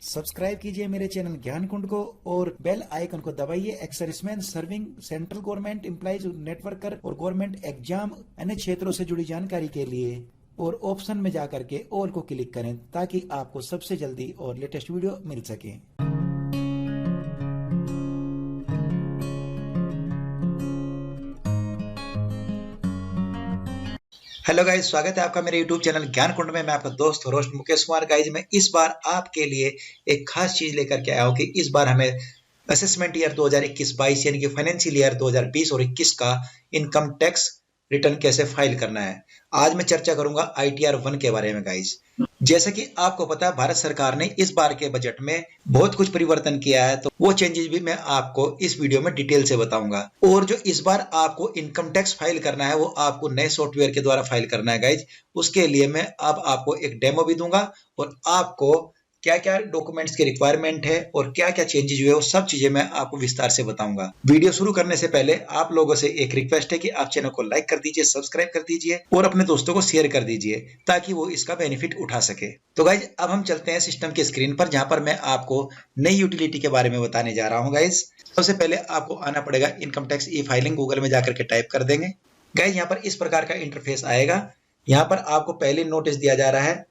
Subscribe कीजिए मेरे channel ज्ञान कुंड को और बेल आइकन को दबाइए। Ex-serviceman serving central government employees networker और गवर्नमेंट एग्जाम अन्य क्षेत्रों से जुड़ी जानकारी के लिए और ऑप्शन में जाकर के ऑल को क्लिक करें ताकि आपको सबसे जल्दी और लेटेस्ट वीडियो मिल सके। हेलो गाइज, स्वागत है आपका मेरे यूट्यूब चैनल ज्ञान कुंड में। मैं आपका दोस्त होस्ट मुकेश कुमार। गाइज, मैं इस बार आपके लिए एक खास चीज लेकर के आया हूं कि इस बार हमें असेसमेंट ईयर 2021-22 यानी कि फाइनेंशियल ईयर 2020 और 21 का इनकम टैक्स रिटर्न कैसे फाइल करना है। आज मैं चर्चा करूंगा ITR 1 के बारे में। गाइज, जैसा कि आपको पता है, भारत सरकार ने इस बार के बजट में बहुत कुछ परिवर्तन किया है, तो वो चेंजेस भी मैं आपको इस वीडियो में डिटेल से बताऊंगा। और जो इस बार आपको इनकम टैक्स फाइल करना है वो आपको नए सॉफ्टवेयर के द्वारा फाइल करना है। गाइज, उसके लिए मैं अब आपको एक डेमो भी दूंगा और आपको क्या क्या डॉक्यूमेंट्स की रिक्वायरमेंट है और क्या क्या चेंजेस हुए वो सब चीजें मैं आपको विस्तार से बताऊंगा। वीडियो शुरू करने से पहले आप लोगों से एक रिक्वेस्ट है कि आप चैनल को लाइक कर दीजिए, सब्सक्राइब कर दीजिए और अपने दोस्तों को शेयर कर दीजिए ताकि वो इसका बेनिफिट उठा सके। तो गाइज, अब हम चलते हैं सिस्टम की स्क्रीन पर, जहां पर मैं आपको नई यूटिलिटी के बारे में बताने जा रहा हूँ। गाइज, सबसे पहले आपको आना पड़ेगा income tax e filing. Google में जाकर के टाइप कर देंगे। गाइज, यहाँ पर इस प्रकार का इंटरफेस आएगा। यहाँ पर आपको पहले नोटिस दिया जा रहा है,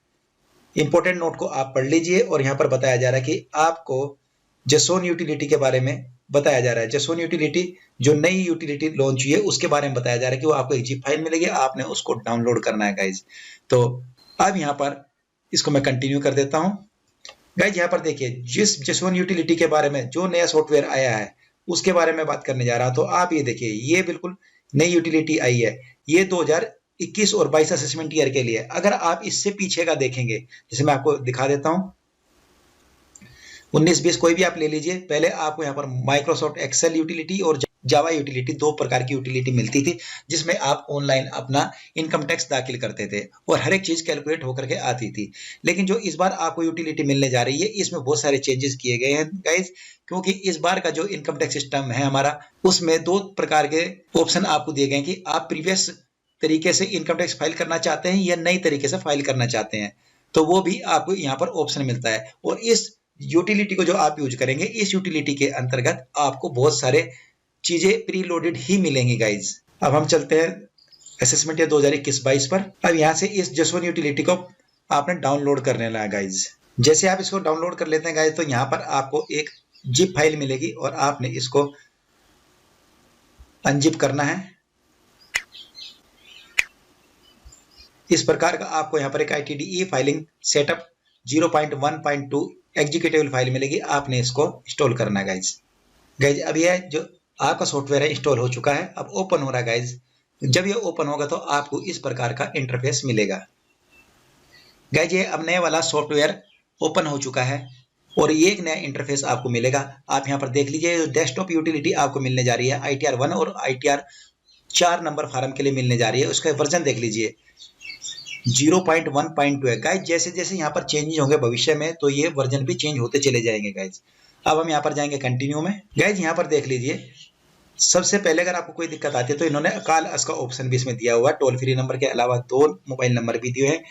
इंपोर्टेंट नोट को आप पढ़ लीजिए। और यहाँ पर बताया जा रहा है कि आपको जसोन यूटिलिटी के बारे में बताया जा रहा है। जसोन यूटिलिटी जो नई यूटिलिटी लॉन्च हुई है उसके बारे में बताया जा रहा है कि वो आपको एक जिप फाइल मिलेगी, आपने उसको डाउनलोड करना है। गाइज, तो अब यहाँ पर इसको मैं कंटिन्यू कर देता हूँ। गाइज, यहाँ पर देखिए, जिस जसोन यूटिलिटी के बारे में जो नया सॉफ्टवेयर आया है उसके बारे में बात करने जा रहा हूँ। तो आप ये देखिए, ये बिल्कुल नई यूटिलिटी आई है। ये 2021 और 22 असेसमेंट ईयर के लिए। अगर आप इससे पीछे का देखेंगे, जैसे मैं आपको दिखा देता हूं, 19-20 कोई भी आप ले लीजिए। पहले आपको यहाँ पर माइक्रोसॉफ्ट एक्सेल यूटिलिटी और जावा यूटिलिटी, दो प्रकार की यूटिलिटी मिलती थी जिसमें आप ऑनलाइन अपना इनकम टैक्स दाखिल करते थे और हर एक चीज कैलकुलेट होकर के आती थी। लेकिन जो इस बार आपको यूटिलिटी मिलने जा रही है इसमें बहुत सारे चेंजेस किए गए हैं गाइज, क्योंकि इस बार का जो इनकम टैक्स सिस्टम है हमारा, उसमें दो प्रकार के ऑप्शन आपको दिए गए हैं कि आप प्रीवियस तरीके से इनकम टैक्स फाइल करना चाहते हैं या नई तरीके से फाइल करना चाहते हैं, तो वो भी आपको यहाँ पर ऑप्शन मिलता है। और इस यूटिलिटी को जो आप यूज करेंगे, इस यूटिलिटी के अंतर्गत आपको बहुत सारे चीजें प्री लोडेड ही मिलेंगी। गाइज, अब हम चलते हैं असेसमेंट ईयर 2021-22 पर। अब यहाँ से इस जसवन यूटिलिटी को आपने डाउनलोड करने लगा। गाइज, जैसे आप इसको डाउनलोड कर लेते हैं गाइज, तो यहाँ पर आपको एक जिप फाइल मिलेगी और आपने इसको अनजिप करना है। इस प्रकार का आपको यहाँ पर एक ITDE filing setup 0.1.2 executive file मिलेगी, आपने इसको इंस्टॉल करना है। गाइज, अब यह जो आपका सॉफ्टवेयर है इंस्टॉल हो चुका है, अब ओपन हो रहा है। गाइज, जब ये ओपन होगा तो आपको इस प्रकार का इंटरफेस मिलेगा। गाइज, ये अब नया वाला सॉफ्टवेयर ओपन हो चुका है और ये एक नया इंटरफेस आपको मिलेगा। आप यहाँ पर देख लीजिए, डेस्कटॉप यूटिलिटी आपको मिलने जा रही है ITR 1 और ITR 4 नंबर फार्म के लिए मिलने जा रही है। उसका वर्जन देख लीजिए, 0.1.2 है। गाइज, जैसे जैसे यहाँ पर चेंजेस होंगे भविष्य में, तो ये वर्जन भी चेंज होते चले जाएंगे। गाइज, अब हम यहाँ पर जाएंगे कंटिन्यू में। गाइज, यहाँ पर देख लीजिए, सबसे पहले अगर आपको कोई दिक्कत आती है तो इन्होंने अकाल का ऑप्शन भी इसमें दिया हुआ है। टोल फ्री नंबर के अलावा 2 मोबाइल नंबर भी दिए हैं,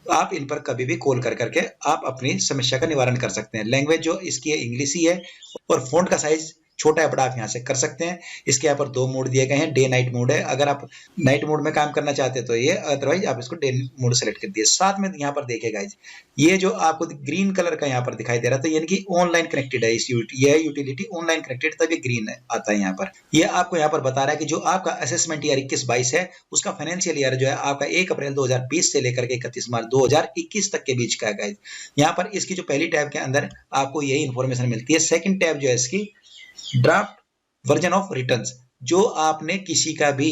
तो आप इन पर कभी भी कॉल कर करके आप अपनी समस्या का निवारण कर सकते हैं। लैंग्वेज जो इसकी है इंग्लिश ही है और फोंट का साइज छोटा या बड़ा आप यहाँ से कर सकते हैं। इसके यहाँ पर 2 मोड दिए गए हैं, डे नाइट मोड है। अगर आप नाइट मोड में काम करना चाहते हैं तो ये, अदरवाइज आप इसको डे मोड सेलेक्ट कर दिए। साथ में यहाँ पर देखिए गाइज, ये जो आपको ग्रीन कलर का यहाँ पर दिखाई दे रहा है, तो यानी कि ऑनलाइन कनेक्टेड है। यह यूटिलिटी ऑनलाइन कनेक्टेड, तभी ग्रीन आता है यहाँ पर। यह आपको यहाँ पर बता रहा है कि जो आपका असेसमेंट ईयर 21-22 है उसका फाइनेंशियल ईयर जो है आपका 1 अप्रैल 2020 से लेकर के 31 मार्च 2021 तक के बीच का है। गाइज, यहाँ पर इसकी जो पहली टैब के अंदर आपको यही इंफॉर्मेशन मिलती है। सेकंड टैब जो है इसकी ड्राफ्ट वर्जन ऑफ रिटर्न्स, जो आपने किसी का भी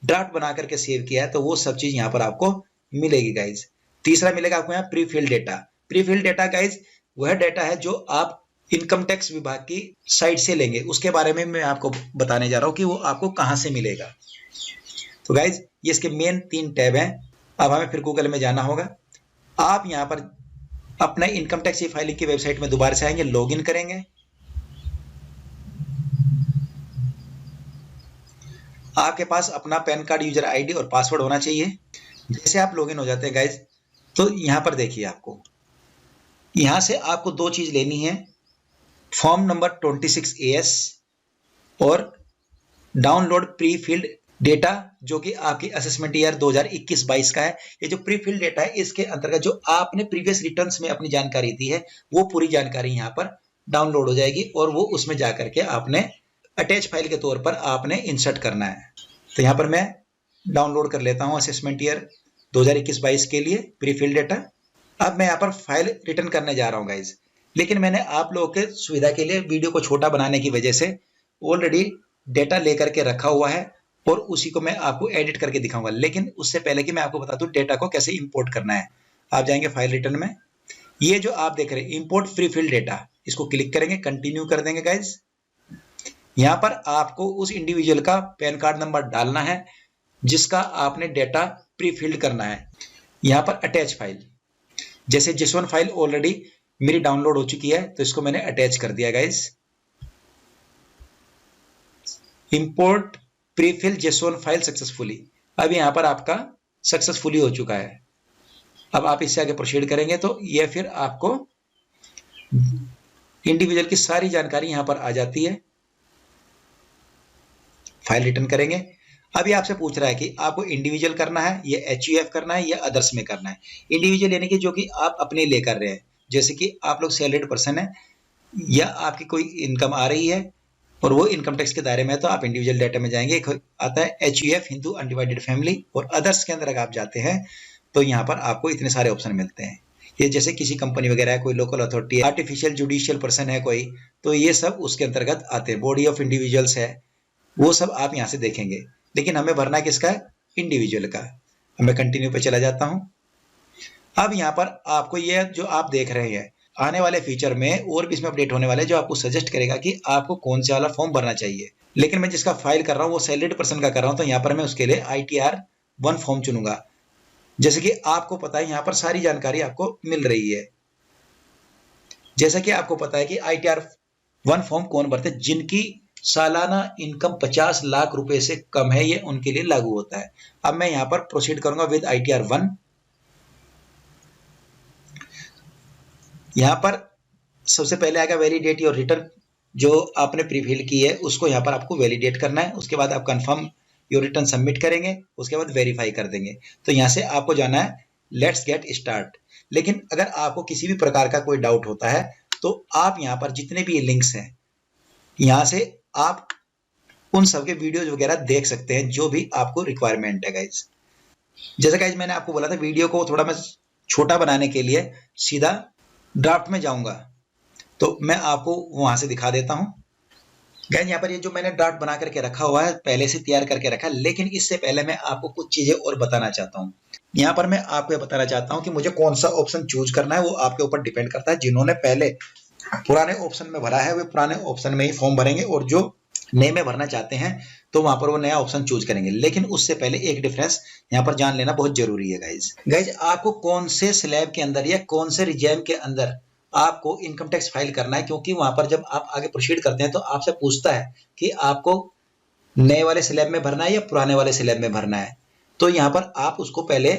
ड्राफ्ट बना करके सेव किया है तो वो सब चीज यहाँ पर आपको मिलेगी। गाइज, तीसरा मिलेगा आपको यहाँ prefill data. Prefill data guys वह डेटा है जो आप इनकम टैक्स विभाग की साइट से लेंगे, उसके बारे में मैं आपको बताने जा रहा हूँ कि वो आपको कहाँ से मिलेगा। तो गाइज, ये इसके मेन 3 टैब हैं। अब हमें फिर गूगल में जाना होगा। आप यहाँ पर अपना इनकम टैक्स ई फाइलिंग की वेबसाइट में दोबारा से आएंगे, लॉग इन करेंगे। आपके पास अपना पैन कार्ड, यूजर आईडी और पासवर्ड होना चाहिए। जैसे आप लॉगिन हो जाते हैं गाइज, तो यहाँ पर देखिए आपको यहां से आपको दो चीज लेनी है, फॉर्म नंबर 26AS और डाउनलोड प्री फिल्ड डेटा, जो कि आपकी असेसमेंट ईयर 2021-22 का है। ये जो प्री फिल्ड डेटा है इसके अंतर्गत जो आपने प्रीवियस रिटर्न्स में अपनी जानकारी दी है वो पूरी जानकारी यहाँ पर डाउनलोड हो जाएगी और वो उसमें जाकर के आपने अटैच फाइल के तौर पर आपने इंसर्ट करना है। तो यहाँ पर मैं डाउनलोड कर लेता हूँ असेसमेंट ईयर 2021-22 के लिए प्री फिल्ड डेटा। अब मैं यहाँ पर फाइल रिटर्न करने जा रहा हूँ गाइज, लेकिन मैंने आप लोगों के सुविधा के लिए वीडियो को छोटा बनाने की वजह से ऑलरेडी डेटा लेकर के रखा हुआ है और उसी को मैं आपको एडिट करके दिखाऊंगा। लेकिन उससे पहले कि मैं आपको बता दूं डेटा को कैसे इंपोर्ट करना है, आप जाएंगे फाइल रिटर्न में, ये जो आप देख रहे हैं इंपोर्ट प्री फिल्ड डेटा, इसको क्लिक करेंगे, कंटिन्यू कर देंगे गाइज। यहाँ पर आपको उस इंडिविजुअल का पैन कार्ड नंबर डालना है जिसका आपने डेटा प्री फिल्ड करना है। यहाँ पर अटैच फाइल, जैसे जिस1 फाइल ऑलरेडी मेरी डाउनलोड हो चुकी है तो इसको मैंने अटैच कर दिया गाइज। इंपोर्ट प्रीफिल जिस1 फाइल सक्सेसफुली, अब यहाँ पर आपका सक्सेसफुली हो चुका है। अब आप इससे आगे प्रोसीड करेंगे तो ये फिर आपको इंडिविजुअल की सारी जानकारी यहाँ पर आ जाती है। फाइल रिटर्न करेंगे। अभी आपसे पूछ रहा है कि आपको इंडिविजुअल करना है या HUF करना है या अदर्स में करना है। इंडिविजुअल यानी कि जो कि आप अपने लिए कर रहे हैं, जैसे कि आप लोग सैलरीड पर्सन है या आपकी कोई इनकम आ रही है और वो इनकम टैक्स के दायरे में है तो आप इंडिविजुअल डाटा में जाएंगे। एक आता है HUF हिंदू अनडिवाइडेड फैमिली, और अदर्स के अंदर अगर आप जाते हैं तो यहाँ पर आपको इतने सारे ऑप्शन मिलते हैं। ये जैसे किसी कंपनी वगैरह है, कोई लोकल अथॉरिटी है, आर्टिफिशियल जुडिशियल पर्सन है कोई, तो ये सब उसके अंतर्गत आते हैं। बॉडी ऑफ इंडिविजुअल्स है, वो सब आप यहाँ से देखेंगे। लेकिन हमें भरना किसका है? इंडिविजुअल का। मैं कंटिन्यू पे चला जाता हूँ। अब यहाँ पर आपको ये जो आप देख रहे हैं आने वाले फ्यूचर में और भी इसमें अपडेट होने वाले, जो आपको सजेस्ट करेगा कि आपको कौन सा वाला फॉर्म भरना चाहिए। लेकिन मैं जिसका फाइल कर रहा हूँ वो सैलरीड पर्सन का कर रहा हूँ, तो यहाँ पर मैं उसके लिए ITR 1 फॉर्म चुनूंगा। जैसे कि आपको पता है यहाँ पर सारी जानकारी आपको मिल रही है। जैसा कि आपको पता है कि ITR 1 फॉर्म कौन भरते हैं, जिनकी सालाना इनकम 50 लाख रुपए से कम है, ये उनके लिए लागू होता है। अब मैं यहाँ पर प्रोसीड करूंगा विद ITR 1। यहाँ पर सबसे पहले आएगा वैलिडेट योर रिटर्न, जो आपने प्रीफिल की है उसको यहाँ पर आपको वैलिडेट करना है। उसके बाद आप कंफर्म योर रिटर्न सबमिट करेंगे, उसके बाद वेरीफाई कर देंगे। तो यहाँ से आपको जाना है लेट्स गेट स्टार्ट। लेकिन अगर आपको किसी भी प्रकार का कोई डाउट होता है तो आप यहाँ पर जितने भी लिंक्स हैं यहाँ से आप उन सबके वीडियोज वगैरह देख सकते हैं जो भी आपको रिक्वायरमेंट है गाइज। जैसे गाइज मैंने आपको बोला था वीडियो को थोड़ा मैं छोटा बनाने के लिए सीधा ड्राफ्ट में जाऊंगा, तो मैं आपको वहां से दिखा देता हूं। गाइज यहाँ पर ये जो मैंने ड्राफ्ट बना करके रखा हुआ है पहले से तैयार करके रखा है, लेकिन इससे पहले मैं आपको कुछ चीजें और बताना चाहता हूँ। यहाँ पर मैं आपको ये बताना चाहता हूँ कि मुझे कौन सा ऑप्शन चूज करना है वो आपके ऊपर डिपेंड करता है। जिन्होंने पहले पुराने ऑप्शन में भरा है वे पुराने ऑप्शन में ही फॉर्म भरेंगे, और जो नए में भरना चाहते हैं तो वहां पर वो नया ऑप्शन चूज करेंगे। लेकिन उससे पहले एक डिफरेंस यहाँ पर जान लेना बहुत जरूरी है गाइज। आपको कौन से स्लैब के अंदर या कौन से रिजेम के अंदर आपको इनकम टैक्स फाइल करना है, क्योंकि वहां पर जब आप आगे प्रोसीड करते हैं तो आपसे पूछता है कि आपको नए वाले स्लैब में भरना है या पुराने वाले स्लैब में भरना है। तो यहाँ पर आप उसको पहले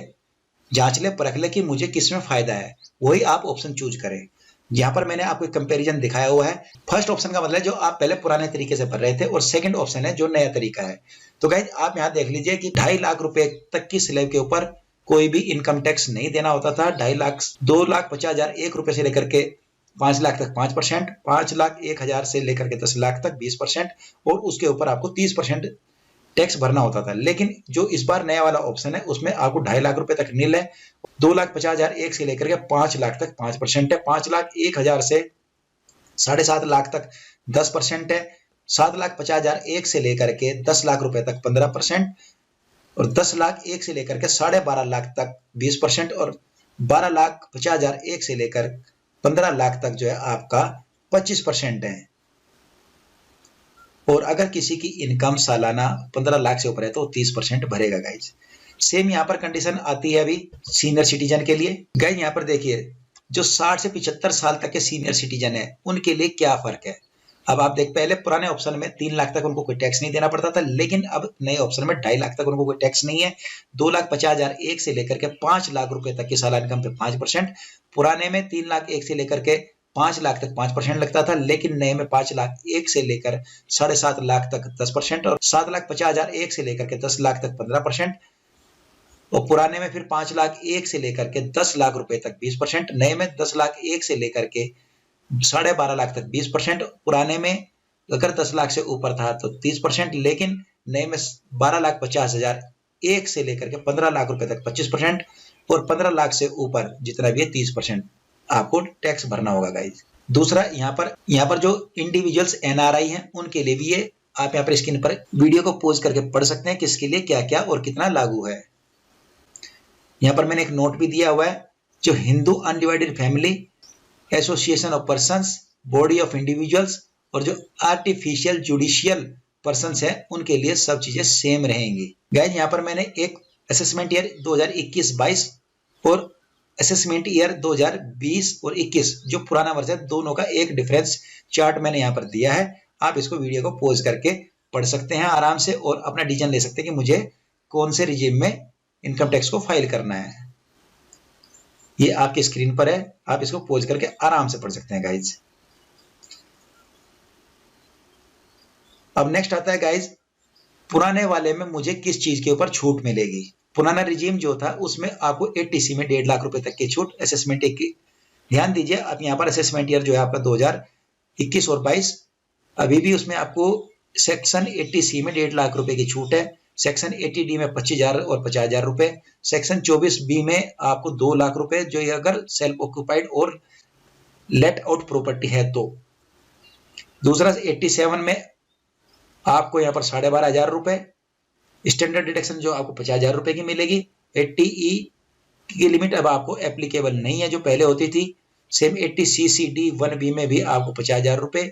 जांच ले, परख ले कि मुझे किस में फायदा है, वही आप ऑप्शन चूज करें। यहाँ पर मैंने आपको एक कंपैरिजन दिखाया हुआ है। फर्स्ट ऑप्शन का मतलब जो आप पहले पुराने तरीके से भर रहे थे, और सेकंड ऑप्शन है जो नया तरीका है। तो गाइज आप यहाँ देख लीजिए कि 2.5 लाख रुपए तक की स्लैब के ऊपर कोई भी इनकम टैक्स नहीं देना होता था। 2.5 लाख 2,50,001 रुपए से लेकर के 5 लाख तक 5%, 5,01,000 से लेकर के 10 लाख तक 20%, और उसके ऊपर आपको 30% टैक्स भरना होता था। लेकिन जो इस बार नया वाला ऑप्शन है उसमें आपको 2.5 लाख रुपए तक नील है, 2,50,001 से लेकर के 5 लाख तक 5% है, 5,01,000 से 7.5 लाख तक 10% है, 7,50,001 से लेकर के 10 लाख रुपए तक 15%, और 10,01,000 से लेकर के 12.5 लाख तक 20%, और 12,50,001 से लेकर 15 लाख तक जो है आपका 25% है। और अगर किसी की इनकम सालाना 15 लाख से ऊपर है तो 30% भरेगा गाइज। सेम यहाँ पर कंडीशन आती है अभी सीनियर सिटीजन के लिए। गाइज यहाँ पर देखिए जो 60 से 75 साल तक के सीनियर सिटीजन है उनके लिए क्या फर्क है। अब आप देख, पहले पुराने ऑप्शन में 3 लाख तक उनको कोई टैक्स नहीं देना पड़ता था, लेकिन अब नए ऑप्शन में 2.5 लाख तक उनको कोई टैक्स नहीं है। 2,50,000 एक से लेकर के 5 लाख रुपए तक की सालाना इनकम पे 5%। पुराने में 3 लाख एक से लेकर के 5 लाख तक 5% लगता था, लेकिन नए में 5 लाख एक से लेकर 7.5 लाख तक 10% और 7,50,000 एक से लेकर के 10 लाख तक 15%। और पुराने में फिर 5 लाख एक से लेकर के 10 लाख रुपए तक 20%। नए में 10 लाख एक से लेकर के 12.5 लाख तक 20%। पुराने में अगर 10 लाख से ऊपर था तो 30%, लेकिन नए में 12,50,000 एक से लेकर के 15 लाख रुपए तक 25% और 15 लाख से ऊपर जितना भी है 30% आपको टैक्स भरना होगा गाइज। दूसरा, यहाँ पर जो इंडिविजुअल्स एनआरआई हैं उनके लिए भी ये आप यहाँ पर स्क्रीन पर वीडियो को पॉज करके पढ़ सकते हैं कि इसके लिए क्या क्या और कितना लागू है। यहाँ पर मैंने एक नोट भी दिया हुआ है, जो Hindu undivided family association of persons, body of individuals और जो आर्टिफिशियल जुडिशियल पर्संस है उनके लिए सब चीजें सेम रहेंगी। गाइज यहाँ पर मैंने एक असेसमेंट ईयर 2021-22 और असेसमेंट ईयर 2020 और 21 जो पुराना वर्ष है दोनों का एक डिफरेंस चार्ट मैंने यहाँ पर दिया है। आप इसको वीडियो को पॉज करके पढ़ सकते हैं आराम से और अपना डिसीजन ले सकते हैं कि मुझे कौन से रिजीम में इनकम टैक्स को फाइल करना है। ये आपकी स्क्रीन पर है, आप इसको पॉज करके आराम से पढ़ सकते हैं गाइज। अब नेक्स्ट आता है गाइज, पुराने वाले में मुझे किस चीज के ऊपर छूट मिलेगी। पुराना रिजीम जो था उसमें आपको 80C में 1.5 लाख रुपए तक की छूट, असेसमेंट एक की ध्यान दीजिए। अब यहाँ पर असेसमेंट ईयर जो है आपका 2021 और 22, अभी भी उसमें आपको सेक्शन 80C में 1.5 लाख रुपए की छूट है। सेक्शन 80D में 25,000 और 50,000 रुपए। सेक्शन 24B में आपको 2 लाख रुपए, जो ये अगर सेल्फ ऑक्यूपाइड और लेट आउट प्रॉपर्टी है तो। दूसरा 87 में आपको यहाँ पर 12,500 रुपए। स्टैंडर्ड डिडक्शन जो आपको 50,000 रुपए की मिलेगी। 80E की लिमिट अब आपको एप्लीकेबल नहीं है जो पहले होती थी। सेम 80CCD1B में भी आपको 50,000 रुपए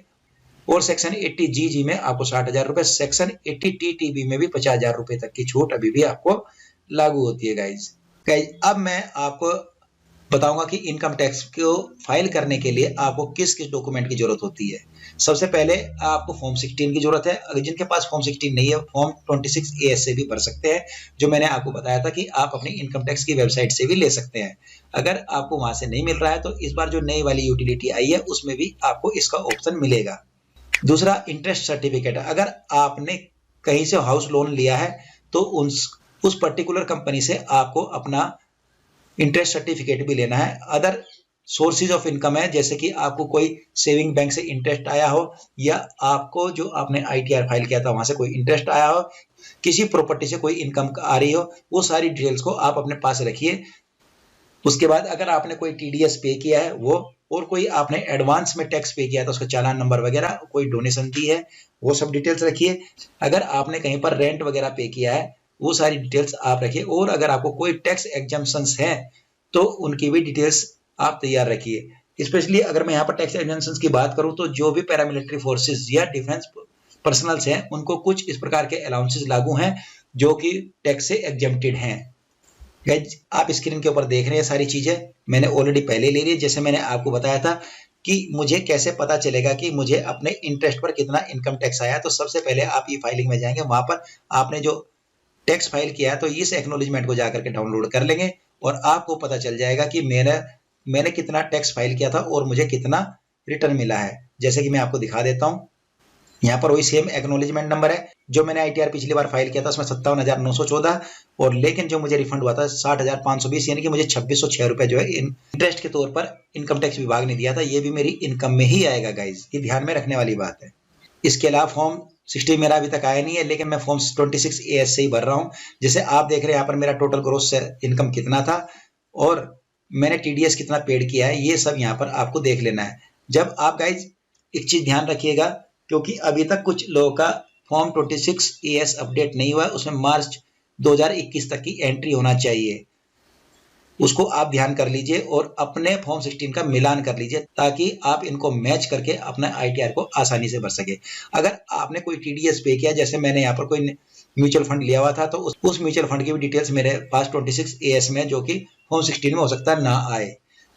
और सेक्शन 80GG में आपको 60,000 रुपए। सेक्शन 80TTB में भी 50,000 रुपए तक की छूट अभी भी आपको लागू होती है गाइज। अब मैं आपको बताऊंगा कि इनकम टैक्स को फाइल करने के लिए आपको किस किस डॉक्यूमेंट की जरूरत होती है। सबसे पहले आपको फॉर्म 16 की जरूरत है। अगर जिनके पास फॉर्म 16 नहीं है, फॉर्म 26AS से भी भर सकते हैं, जो मैंने आपको बताया था कि आप अपनी इनकम टैक्स की वेबसाइट से भी ले सकते हैं। अगर आपको वहां से नहीं मिल रहा है तो इस बार जो नई वाली यूटिलिटी आई है उसमें भी आपको इसका ऑप्शन मिलेगा। दूसरा, इंटरेस्ट सर्टिफिकेट। अगर आपने कहीं से हाउस लोन लिया है तो उस पर्टिकुलर कंपनी से आपको अपना इंटरेस्ट सर्टिफिकेट भी लेना है। अदर सोर्सेज ऑफ इनकम है, जैसे कि आपको कोई सेविंग बैंक से इंटरेस्ट आया हो या आपको जो आपने ITR फाइल किया था वहां से कोई इंटरेस्ट आया हो, किसी प्रॉपर्टी से कोई इनकम आ रही हो, वो सारी डिटेल्स को आप अपने पास रखिए। उसके बाद अगर आपने कोई TDS पे किया है वो, और कोई आपने एडवांस में टैक्स पे किया था उसका चालान नंबर वगैरह, कोई डोनेशन दी है, वो सब डिटेल्स रखिए। अगर आपने कहीं पर रेंट वगैरह पे किया है वो सारी डिटेल्स आप रखिए। और अगर आपको कोई टैक्स एग्जम्पशंस है तो उनकी भी डिटेल्स आप तैयार रखिए। स्पेशली अगर मैं यहाँ पर टैक्स एग्जम्पशंस की बात करूं तो जो भी पैरामिलिट्री फोर्सेस या डिफेंस पर्सनल्स हैं उनको कुछ इस प्रकार के अलाउंसेस लागू हैं जो कि टैक्स से एग्जम्प्टेड हैं। आप स्क्रीन के ऊपर देख रहे हैं सारी चीजें, मैंने ऑलरेडी पहले ले ली। जैसे मैंने आपको बताया था कि मुझे कैसे पता चलेगा कि मुझे अपने इंटरेस्ट पर कितना इनकम टैक्स आया, तो सबसे पहले आप ई फाइलिंग में जाएंगे, वहां पर आपने जो टैक्स फाइल किया है तो इस एक्नॉलेजमेंट को जाकर के डाउनलोड कर लेंगे और आपको पता चल जाएगा कि मैंने कितना टैक्स फाइल किया था और मुझे कितना रिटर्न मिला है। जैसे कि मैं आपको दिखा देता हूं, यहाँ पर वही सेम एक्नॉलेजमेंट नंबर है जो मैंने ITR पिछली बार फाइल किया था, उसमें 57,914 और लेकिन जो मुझे रिफंड हुआ था 60,520, यानी कि मुझे 2,606 रुपए जो है इंटरेस्ट के तौर पर इनकम टैक्स विभाग ने दिया था। ये भी मेरी इनकम में ही आएगा गाइज, ये ध्यान में रखने वाली बात है। इसके अलावा फॉर्म 60 मेरा अभी तक आया नहीं है, लेकिन मैं फॉर्म 26AS से ही भर रहा हूँ। जैसे आप देख रहे हैं यहाँ पर मेरा टोटल ग्रोस इनकम कितना था और मैंने TDS कितना पेड किया है, ये सब यहाँ पर आपको देख लेना है। जब आप गाइज एक चीज ध्यान रखिएगा, क्योंकि अभी तक कुछ लोगों का फॉर्म 26AS अपडेट नहीं हुआ है, उसमें मार्च 2021 तक की एंट्री होना चाहिए, उसको आप ध्यान कर लीजिए और अपने फॉर्म 16 का मिलान कर लीजिए ताकि आप इनको मैच करके अपना ITR को आसानी से भर सके। अगर आपने कोई TDS पे किया, जैसे मैंने यहाँ पर कोई म्यूचुअल फंड लिया हुआ था, तो उस म्यूचुअल फंड की भी डिटेल्स मेरे पास 26AS में जो कि फॉर्म 16 में हो सकता है ना आए।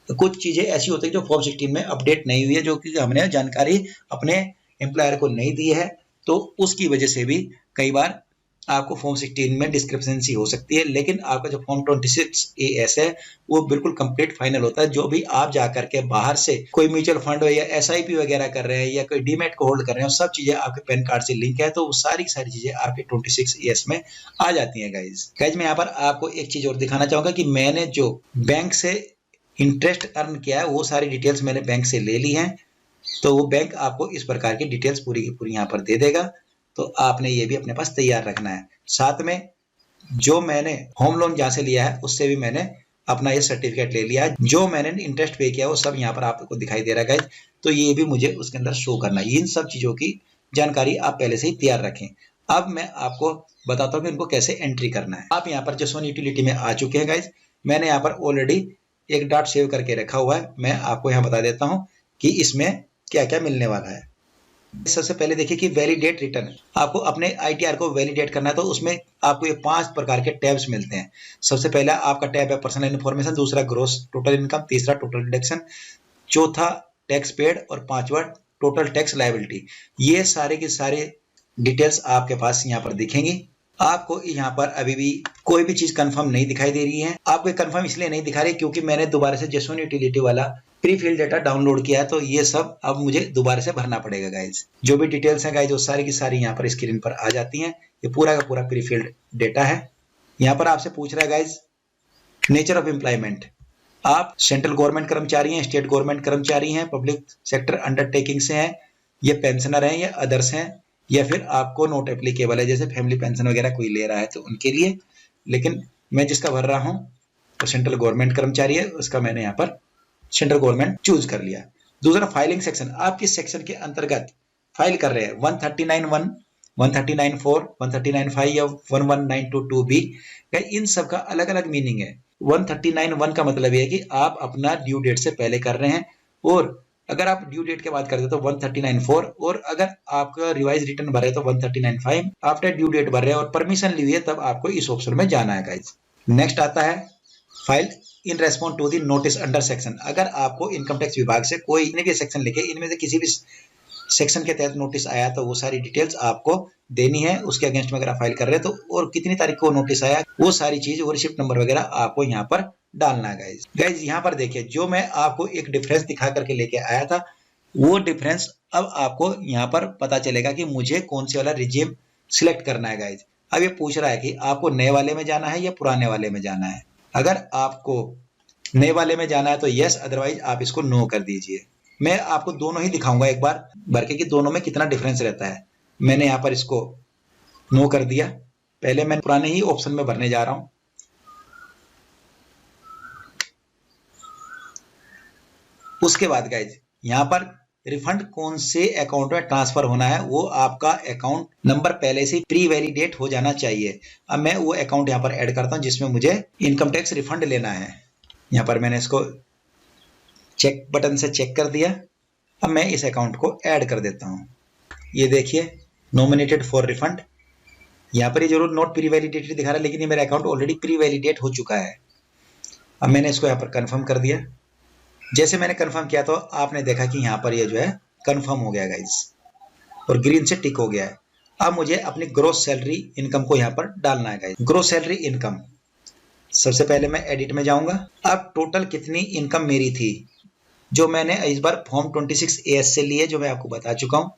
तो कुछ चीजें ऐसी होती है जो फॉर्म 16 में अपडेट नहीं हुई है, जो कि हमने जानकारी अपने एम्प्लॉयर को नहीं दी है तो उसकी वजह से भी कई बार आपको फॉर्म 16 में डिस्क्रिपेंसी हो सकती है। लेकिन आपका जो फॉर्म 26AS है वो बिल्कुल कंप्लीट फाइनल होता है। जो भी आप जाकर के बाहर से कोई म्यूचुअल फंड या SIP वगैरह कर रहे हैं या कोई डीमैट को होल्ड कर रहे हैं, सब चीजें आपके पैन कार्ड से लिंक है, तो वो सारी चीजें आपके 26AS में आ जाती है। गाइज मैं यहाँ पर आपको एक चीज और दिखाना चाहूंगा कि मैंने जो बैंक से इंटरेस्ट अर्न किया है वो सारी डिटेल्स मैंने बैंक से ले ली है। तो वो बैंक आपको इस प्रकार की डिटेल्स पूरी की पूरी यहाँ पर दे देगा। तो आपने ये भी अपने पास तैयार रखना है। साथ में जो मैंने होम लोन जहां से लिया है उससे भी मैंने अपना ये सर्टिफिकेट ले लिया है। जो मैंने इंटरेस्ट पे किया वो सब यहाँ पर आपको दिखाई दे रहा है। तो ये भी मुझे उसके अंदर शो करना है। इन सब चीजों की जानकारी आप पहले से ही तैयार रखें। अब मैं आपको बताता हूँ कि इनको कैसे एंट्री करना है। आप यहाँ पर जसवन यूटिलिटी में आ चुके हैं गाइज। मैंने यहाँ पर ऑलरेडी एक डॉट सेव करके रखा हुआ है। मैं आपको यहाँ बता देता हूँ कि इसमें क्या क्या मिलने वाला है। सबसे पहले देखिए कि वैलिडेट रिटर्न, आपको अपने ITR को वैलिडेट करना है। तो उसमें आपको ये 5 प्रकार के टैब्स मिलते हैं। सबसे पहला आपका टैब है पर्सनल इन्फॉर्मेशन, दूसरा ग्रोस टोटल इनकम, तीसरा टोटल डिडक्शन, चौथा टैक्स पेड और पांचवा टोटल टैक्स लायबिलिटी। ये सारे के सारे डिटेल्स आपके पास यहाँ पर दिखेंगी। आपको यहाँ पर अभी भी कोई भी चीज कंफर्म नहीं दिखाई दे रही है। आपको कंफर्म इसलिए नहीं दिखा रही क्योंकि मैंने दोबारा से जसवन यूटिलिटी वाला प्री फिल डेटा डाउनलोड किया है। तो ये सब अब मुझे दोबारा से भरना पड़ेगा गाइज। जो भी डिटेल्स हैं गाइज वो सारी की सारी यहाँ पर स्क्रीन पर आ जाती हैं। ये पूरा का पूरा प्री फिल्ड डेटा है। यहाँ पर आपसे पूछ रहा है गाइज नेचर ऑफ एम्प्लॉयमेंट। आप सेंट्रल गवर्नमेंट कर्मचारी हैं, स्टेट गवर्नमेंट कर्मचारी हैं, पब्लिक सेक्टर अंडरटेकिंग से हैं, ये पेंशनर हैं या अदर्स हैं, या फिर आपको नोट एप्लीकेबल है, जैसे फैमिली पेंशन वगैरह कोई ले रहा है तो उनके लिए। लेकिन मैं जिसका भर रहा हूँ वो सेंट्रल गवर्नमेंट कर्मचारी है, उसका मैंने यहाँ पर सेंट्रल गवर्नमेंट चूज कर लिया। दूसरा फाइलिंग सेक्शन, आप किस सेक्शन के अंतर्गत फाइल कर रहे हैं, 139(1), 139(4), 139(5) या 11922B। इन सब का अलग अलग मीनिंग है। 139(1) का मतलब यह है कि आप अपना ड्यू डेट से पहले कर रहे हैं, और अगर आप ड्यू डेट के बाद करते हैं तो 139(4), और अगर आपका रिवाइज रिटर्न भर रहे तो 139(5), आफ्टर ड्यू डेट भर रहे हैं और परमिशन ली है तब आपको इस ऑप्शन में जाना है गाइज। नेक्स्ट आता है file in respond to the notice under section. अगर आपको इनकम टैक्स विभाग से कोई इतने भी सेक्शन लिखे, इनमें से किसी भी सेक्शन के तहत नोटिस आया तो वो सारी डिटेल्स आपको देनी है। उसके अगेंस्ट में अगर आप फाइल कर रहे हैं तो, और कितनी तारीख को नोटिस आया, वो सारी चीज और रिसिप्ट नंबर वगैरह आपको यहाँ पर डालना है गाइज। यहाँ पर देखिए जो मैं आपको एक डिफरेंस दिखा करके लेके आया था वो डिफरेंस अब आपको यहाँ पर पता चलेगा कि मुझे कौन से वाला रिजीम सिलेक्ट करना है गाइज। अब ये पूछ रहा है कि आपको नए वाले में जाना है या पुराने वाले में जाना है। अगर आपको नए वाले में जाना है तो यस, अदरवाइज आप इसको नो कर दीजिए। मैं आपको दोनों ही दिखाऊंगा एक बार भर के कि दोनों में कितना डिफरेंस रहता है। मैंने यहाँ पर इसको नो कर दिया। पहले मैं पुराने ही ऑप्शन में भरने जा रहा हूं। उसके बाद गाइज यहाँ पर रिफंड कौन से अकाउंट में ट्रांसफर होना है, वो आपका अकाउंट नंबर पहले से प्री वैलिडेट हो जाना चाहिए। अब मैं वो अकाउंट यहाँ पर ऐड करता हूं जिसमें मुझे इनकम टैक्स रिफंड लेना है। यहाँ पर मैंने इसको चेक बटन से चेक कर दिया। अब मैं इस अकाउंट को ऐड कर देता हूँ। ये देखिए नॉमिनेटेड फॉर रिफंड। यहाँ पर ये जरूर नॉट प्री वैलिडेटेड दिखा रहा है, लेकिन ये मेरा अकाउंट ऑलरेडी प्री वैलिडेट हो चुका है। अब मैंने इसको यहाँ पर कंफर्म कर दिया। जैसे मैंने कंफर्म किया तो आपने देखा कि यहाँ पर ये जो है कंफर्म हो गया गाइस, और ग्रीन से टिक हो गया है। अब मुझे अपनी ग्रोस सैलरी इनकम को यहाँ पर डालना है गाइस। ग्रोस सैलरी इनकम, सबसे पहले मैं एडिट में जाऊंगा। अब टोटल कितनी इनकम मेरी थी, जो मैंने इस बार फॉर्म 26AS से ली है, जो मैं आपको बता चुका हूँ।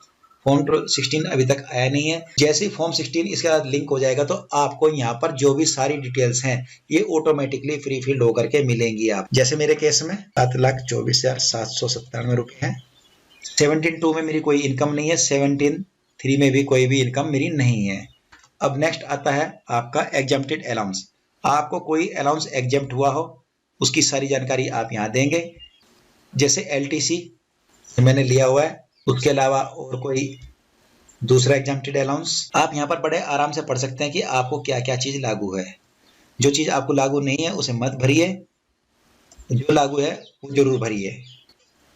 फॉर्म 16 अभी तक आया नहीं है। जैसे ही फॉर्म 16 इसके साथ लिंक हो जाएगा तो आपको यहाँ पर जो भी सारी डिटेल्स हैं ये ऑटोमेटिकली फ्री फिल्ड होकर के मिलेंगी। आप जैसे मेरे केस में 7,24,797 रुपए हैं। 17(2) में मेरी कोई इनकम नहीं है, 17(3) में भी कोई भी इनकम मेरी नहीं है। अब नेक्स्ट आता है आपका एग्जम्प्टेड अलाउंस। आपको कोई अलाउंस एग्जम्प्ट हुआ हो उसकी सारी जानकारी आप यहाँ देंगे। जैसे LTC मैंने लिया हुआ है, उसके अलावा और कोई दूसरा एग्जम्प्टेड अलाउंस आप यहाँ पर बड़े आराम से पढ़ सकते हैं कि आपको क्या क्या चीज लागू है। जो चीज आपको लागू नहीं है उसे मत भरिए, जो लागू है वो जरूर भरिए।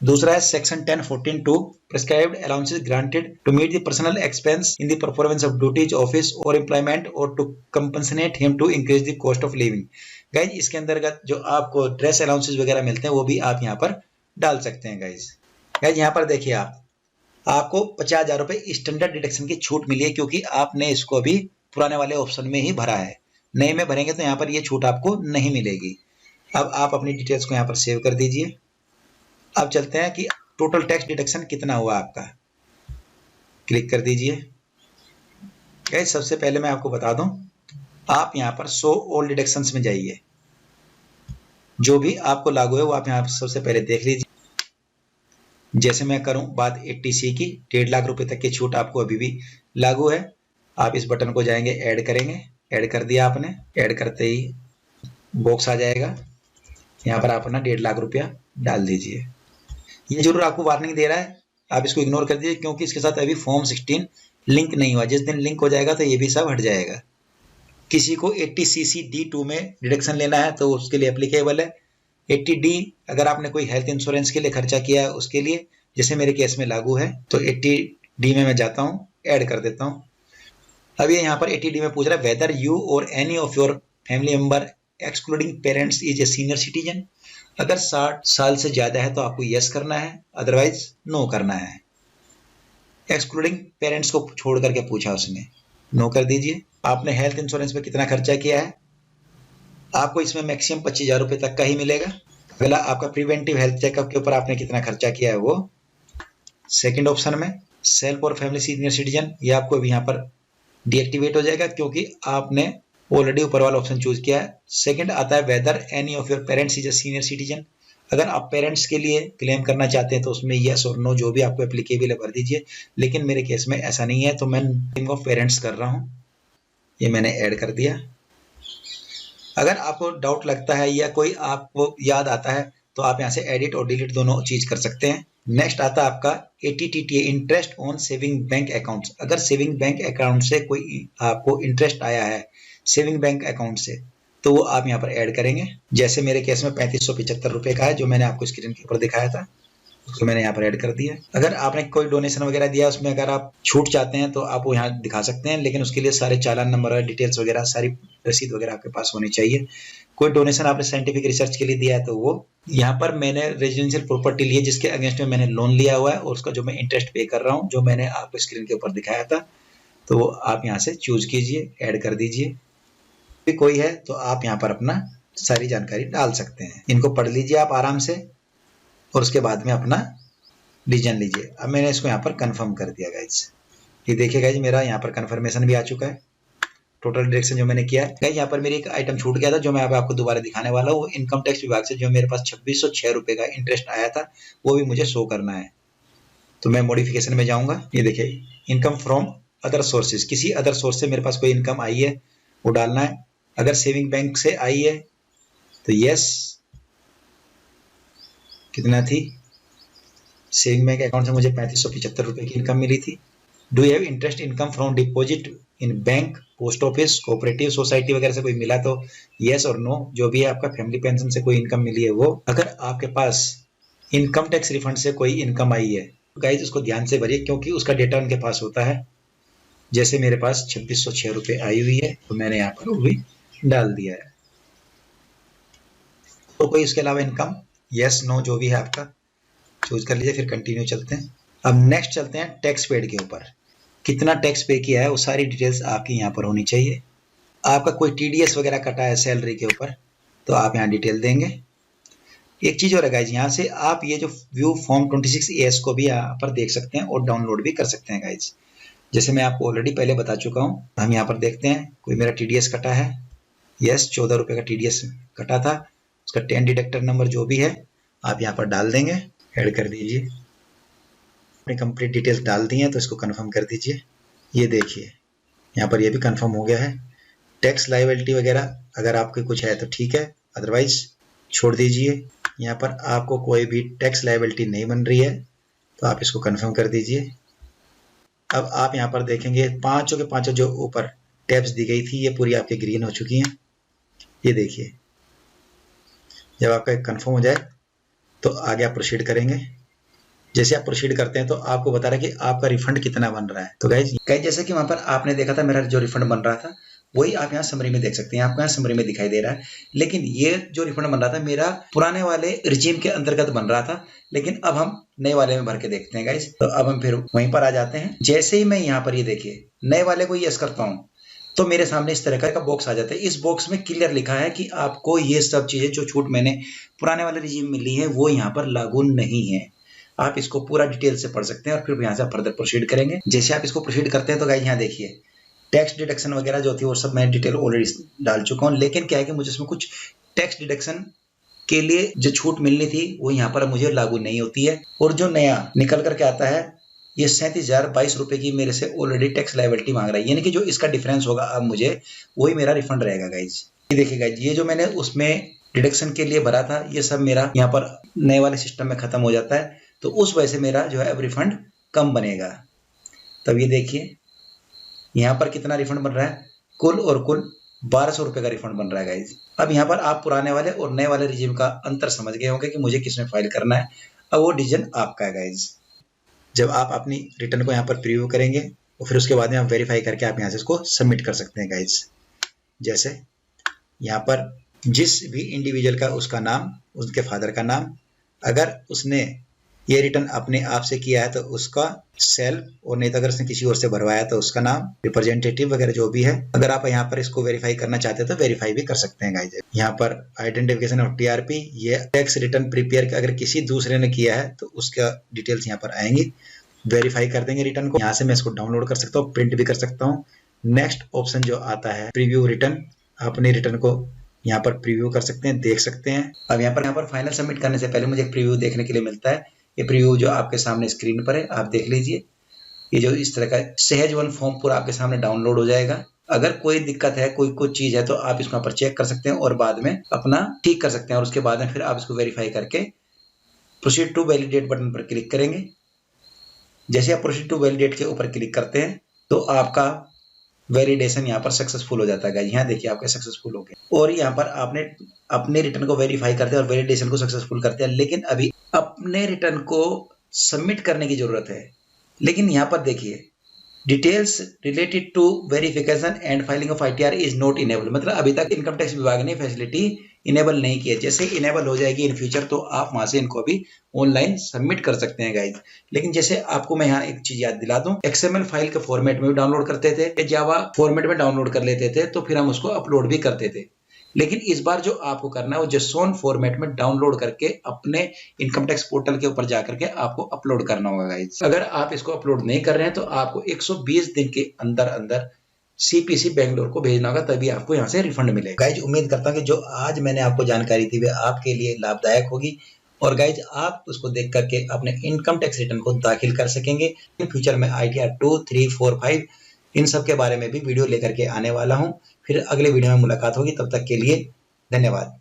दूसरा है section 10(14)(2) prescribed allowances granted to meet the personal expense in the performance of duties office और एम्प्लॉयमेंट और to compensate him to increase the cost of living. Guys इसके अंतर्गत जो आपको ड्रेस अलाउंसेस वगैरह मिलते हैं वो भी आप यहाँ पर डाल सकते हैं। गाइज यहाँ पर देखिए आप आपको 50,000 रुपए स्टैंडर्ड डिडक्शन की छूट मिली है, क्योंकि आपने इसको अभी पुराने वाले ऑप्शन में ही भरा है। नए में भरेंगे तो यहाँ पर ये छूट आपको नहीं मिलेगी। अब आप अपनी डिटेल्स को यहाँ पर सेव कर दीजिए। अब चलते हैं कि टोटल टैक्स डिडक्शन कितना हुआ आपका। क्लिक कर दीजिए। गाइस सबसे पहले मैं आपको बता दूं, आप यहाँ पर शो ऑल डिडक्शंस में जाइए। जो भी आपको लागू है वो आप यहाँ पर सबसे पहले देख लीजिए। जैसे मैं करूं बात 80C की, 1.5 लाख रुपए तक की छूट आपको अभी भी लागू है। आप इस बटन को जाएंगे, ऐड करेंगे। ऐड कर दिया आपने। ऐड करते ही बॉक्स आ जाएगा, यहाँ पर आप अपना 1.5 लाख रुपया डाल दीजिए। ये जरूर आपको वार्निंग दे रहा है, आप इसको इग्नोर कर दीजिए, क्योंकि इसके साथ अभी फॉर्म 16 लिंक नहीं हुआ। जिस दिन लिंक हो जाएगा तो ये भी सब हट जाएगा। किसी को 80cc D2 में डिडक्शन लेना है तो उसके लिए एप्लीकेबल है। 80D अगर आपने कोई हेल्थ इंश्योरेंस के लिए खर्चा किया है उसके लिए, जैसे मेरे केस में लागू है, तो 80D में मैं जाता हूँ, ऐड कर देता हूँ। अब ये यहाँ पर 80D में पूछ रहा है वेदर यू और any of your family member excluding parents is a senior citizen. अगर 60 साल से ज्यादा है तो आपको यस करना है, अदरवाइज नो करना है। एक्सक्लूडिंग पेरेंट्स को छोड़ करके पूछा उसने, नो कर दीजिए। आपने हेल्थ इंश्योरेंस में कितना खर्चा किया है, आपको इसमें मैक्सिमम 25,000 रुपए तक का ही मिलेगा। अगला आपका प्रिवेंटिव हेल्थ चेकअप के ऊपर आपने कितना खर्चा किया है वो सेकंड ऑप्शन में। सेल्फ और फैमिली सीनियर सिटीजन ये आपको अभी यहाँ पर डीएक्टिवेट हो जाएगा, क्योंकि आपने ऑलरेडी ऊपर वाला ऑप्शन चूज किया है। सेकंड आता है whether any of your parents is a senior citizen. अगर आप पेरेंट्स के लिए क्लेम करना चाहते हैं तो उसमें यस और नो जो भी आपको एप्लीकेबल है भर दीजिए, लेकिन मेरे केस में ऐसा नहीं है तो मैं नेम ऑफ पेरेंट्स कर रहा हूँ, ये मैंने ऐड कर दिया। अगर आपको डाउट लगता है या कोई आपको याद आता है तो आप यहाँ से एडिट और डिलीट दोनों चीज कर सकते हैं। नेक्स्ट आता है आपका ATTTA interest on saving bank accounts. अगर सेविंग बैंक अकाउंट से कोई आपको इंटरेस्ट आया है सेविंग बैंक अकाउंट से, तो वो आप यहाँ पर ऐड करेंगे। जैसे मेरे केस में 3575 रुपए का है, जो मैंने आपको स्क्रीन के ऊपर दिखाया था, उसको मैंने यहाँ पर ऐड कर दिया। अगर आपने कोई डोनेशन वगैरह दिया उसमें अगर आप छूट चाहते हैं तो आप वो यहाँ दिखा सकते हैं, लेकिन उसके लिए सारे चालान नंबर और डिटेल्स वगैरह सारी रसीद वगैरह आपके पास होनी चाहिए। कोई डोनेशन आपने साइंटिफिक रिसर्च के लिए दिया है तो वो यहाँ पर मैंने रेजिडेंशियल प्रॉपर्टी ली है जिसके अगेंस्ट में मैंने लोन लिया हुआ है और उसका जो मैं इंटरेस्ट पे कर रहा हूँ, जो मैंने आपको स्क्रीन के ऊपर दिखाया था, तो वो आप यहाँ से चूज कीजिए, ऐड कर दीजिए। कोई है तो आप यहाँ पर अपना सारी जानकारी डाल सकते हैं। इनको पढ़ लीजिए आप आराम से और उसके बाद में अपना डिसीजन लीजिए। अब मैंने इसको यहाँ पर कंफर्म कर दिया गाइज। ये देखिए गाइज मेरा यहाँ पर कंफर्मेशन भी आ चुका है। टोटल डिडक्शन जो मैंने किया है गाइज, यहाँ पर मेरी एक आइटम छूट गया था जो मैं आपको दोबारा दिखाने वाला हूँ। इनकम टैक्स विभाग से जो मेरे पास 2606 रुपए का इंटरेस्ट आया था वो भी मुझे शो करना है। तो मैं मॉडिफिकेशन में जाऊंगा। ये देखिए इनकम फ्रॉम अदर सोर्सेज, किसी अदर सोर्स से मेरे पास कोई इनकम आई है वो डालना है। अगर सेविंग बैंक से आई है तो यस, कितना थी, सेविंग बैंक अकाउंट से मुझे 3575 रुपए की इनकम मिली थी। Do you have interest income from deposit in bank, post office, cooperative society वगैरह से कोई मिला तो यस और नो। जो भी है आपका फैमिली पेंशन से कोई इनकम मिली है वो। अगर आपके पास इनकम टैक्स रिफंड से कोई इनकम आई है तो गाइज उसको ध्यान से भरिए, क्योंकि उसका डेटा उनके पास होता है। जैसे मेरे पास 2606 रुपए आई हुई है तो मैंने यहाँ पर वो भी डाल दिया है। तो कोई उसके अलावा इनकम यस नो जो भी है आपका चूज कर लीजिए, फिर कंटिन्यू चलते हैं। अब नेक्स्ट चलते हैं टैक्स पेड के ऊपर। कितना टैक्स पे किया है वो सारी डिटेल्स आपकी यहाँ पर होनी चाहिए। आपका कोई TDS वगैरह कटा है सैलरी के ऊपर तो आप यहाँ डिटेल देंगे। एक चीज और है गाइज, यहाँ से आप ये जो व्यू फॉर्म 26AS को भी यहाँ पर देख सकते हैं और डाउनलोड भी कर सकते हैं गाइज। जैसे मैं आपको ऑलरेडी पहले बता चुका हूँ। हम यहाँ पर देखते हैं कोई मेरा TDS कटा है, यस 14 रुपए का TDS कटा था। उसका 10 डिडक्टर नंबर जो भी है आप यहाँ पर डाल देंगे, ऐड कर दीजिए। अपनी कंप्लीट डिटेल्स डाल दी हैं तो इसको कंफर्म कर दीजिए। ये देखिए यहाँ पर ये भी कंफर्म हो गया है। टैक्स लायबिलिटी वगैरह अगर आपके कुछ है तो ठीक है, अदरवाइज छोड़ दीजिए। यहाँ पर आपको कोई भी टैक्स लायबिलिटी नहीं बन रही है तो आप इसको कंफर्म कर दीजिए। अब आप यहाँ पर देखेंगे पांचों के पांचों जो ऊपर टैब्स दी गई थी ये पूरी आपके ग्रीन हो चुकी हैं। ये देखिए जब आपका कंफर्म हो जाए तो आगे आप प्रोसीड करेंगे। जैसे आप प्रोसीड करते हैं तो आपको बता रहा है कि आपका रिफंड कितना बन रहा है। तो गाइज जैसे कि वहां पर आपने देखा था मेरा जो रिफंड बन रहा था वही आप यहाँ समरी में देख सकते हैं, आपको यहाँ समरी में दिखाई दे रहा है। लेकिन ये जो रिफंड बन रहा था मेरा पुराने वाले रिजीम के अंतर्गत बन रहा था, लेकिन अब हम नए वाले में भर के देखते हैं गाइस। तो अब हम फिर वहीं पर आ जाते हैं। जैसे ही मैं यहाँ पर ये देखिए नए वाले को यस करता हूँ तो मेरे सामने इस तरह का बॉक्स आ जाता है। इस बॉक्स में क्लियर लिखा है कि आपको ये सब चीजें जो छूट मैंने पुराने वाले रिजीम में ली है वो यहाँ पर लागू नहीं है। आप इसको पूरा डिटेल से पढ़ सकते हैं और फिर यहाँ से फर्दर प्रोसीड करेंगे। जैसे आप इसको प्रोसीड करते हैं तो गाइस यहाँ देखिए टैक्स डिडक्शन वगैरह जो थी वो सब मैं डिटेल ऑलरेडी डाल चुका हूँ, लेकिन क्या है कि मुझे इसमें कुछ टैक्स डिडक्शन के लिए जो छूट मिलनी थी वो यहाँ पर मुझे लागू नहीं होती है। और जो नया निकल करके आता है ये 37,022 रुपए की मेरे से ऑलरेडी टैक्स लायबिलिटी मांग रहा है, यानी कि जो इसका डिफरेंस होगा अब मुझे वही मेरा रिफंड रहेगा गाइज। ये देखिए गाइज, ये जो मैंने उसमें डिडक्शन के लिए भरा था ये सब मेरा यहाँ पर नए वाले सिस्टम में खत्म हो जाता है, तो उस वजह से मेरा जो है अब रिफंड कम बनेगा। तब ये देखिए यहाँ पर कितना रिफंड बन रहा है, कुल 1200 रुपए का रिफंड बन रहा है गाइज। अब यहाँ पर आप पुराने वाले और नए वाले रिजीम का अंतर समझ गए होंगे कि मुझे किसमें फाइल करना है। अब वो डिसीजन आपका है गाइज। जब आप अपनी रिटर्न को यहाँ पर प्रीव्यू करेंगे और फिर उसके बाद में आप वेरीफाई करके आप यहाँ से इसको सबमिट कर सकते हैं गाइज। जैसे यहाँ पर जिस भी इंडिविजुअल का उसका नाम, उसके फादर का नाम, अगर उसने ये रिटर्न अपने आप से किया है तो उसका सेल्फ, और नहीं तो अगर उसने किसी और से भरवाया तो उसका नाम, रिप्रेजेंटेटिव वगैरह जो भी है। अगर आप यहाँ पर इसको वेरीफाई करना चाहते हैं तो वेरीफाई भी कर सकते हैं गाइज। यहाँ पर आइडेंटिफिकेशन ऑफ टीआरपी, ये टैक्स रिटर्न प्रिपेयर अगर किसी दूसरे ने किया है तो उसका डिटेल्स यहाँ पर आएंगी। वेरीफाई कर देंगे रिटर्न को। यहाँ से मैं इसको डाउनलोड कर सकता हूँ, प्रिंट भी कर सकता हूँ। नेक्स्ट ऑप्शन जो आता है प्रीव्यू रिटर्न, अपने रिटर्न को यहाँ पर प्रीव्यू कर सकते हैं, देख सकते हैं। अब यहाँ पर फाइनल सबमिट करने से पहले मुझे एक प्रीव्यू देखने के लिए मिलता है। ये प्रीव्यू जो आपके सामने स्क्रीन पर है आप देख लीजिए। ये जो इस तरह का सहज वन फॉर्म पूरा आपके सामने डाउनलोड हो जाएगा। अगर कोई दिक्कत है, कोई कुछ चीज है तो आप इसको यहाँ पर चेक कर सकते हैं और बाद में अपना ठीक कर सकते हैं। और उसके बाद में फिर आप इसको वेरीफाई करके प्रोसीड टू वैलिडेट बटन पर क्लिक करेंगे। जैसे आप प्रोसीड टू वैलिडेट के ऊपर क्लिक करते हैं तो आपका वैलिडेशन यहाँ पर सक्सेसफुल हो जाता है। यहाँ देखिए आपका सक्सेसफुल हो गया। और यहाँ पर आपने अपने रिटर्न को वेरीफाई करते हैं और वैलिडेशन को सक्सेसफुल करते हैं, लेकिन अभी अपने रिटर्न को सबमिट करने की जरूरत है। लेकिन यहाँ पर देखिए details related to verification and filing of ITR is not enable, मतलब अभी तक इनकम टैक्स विभाग ने फैसिलिटी इनेबल नहीं की है। जैसे इनेबल हो जाएगी इन फ्यूचर तो आप वहां से इनको भी ऑनलाइन सबमिट कर सकते हैं गाइज। लेकिन जैसे आपको मैं यहाँ एक चीज याद दिला दूं, एक्सएमएल फाइल के फॉर्मेट में भी डाउनलोड करते थे, जावा फॉर्मेट में डाउनलोड कर लेते थे, तो फिर हम उसको अपलोड भी करते थे। लेकिन इस बार जो आपको करना है वो JSON फॉर्मेट में डाउनलोड करके अपने इनकम टैक्स पोर्टल के ऊपर जाकर के आपको अपलोड करना होगा गाइज। अगर आप इसको अपलोड नहीं कर रहे हैं तो आपको 120 दिन के अंदर अंदर CPC बेंगलोर को भेजना होगा, तभी आपको यहाँ से रिफंड मिलेगा। गाइज उम्मीद करता हूँ कि जो आज मैंने आपको जानकारी दी वह आपके लिए लाभदायक होगी और गाइज आप उसको देख करके अपने इनकम टैक्स रिटर्न को दाखिल कर सकेंगे। इन फ्यूचर में ITR 2, 3, 4, 5 इन सब के बारे में भी वीडियो लेकर के आने वाला हूँ। फिर अगले वीडियो में मुलाकात होगी, तब तक के लिए धन्यवाद।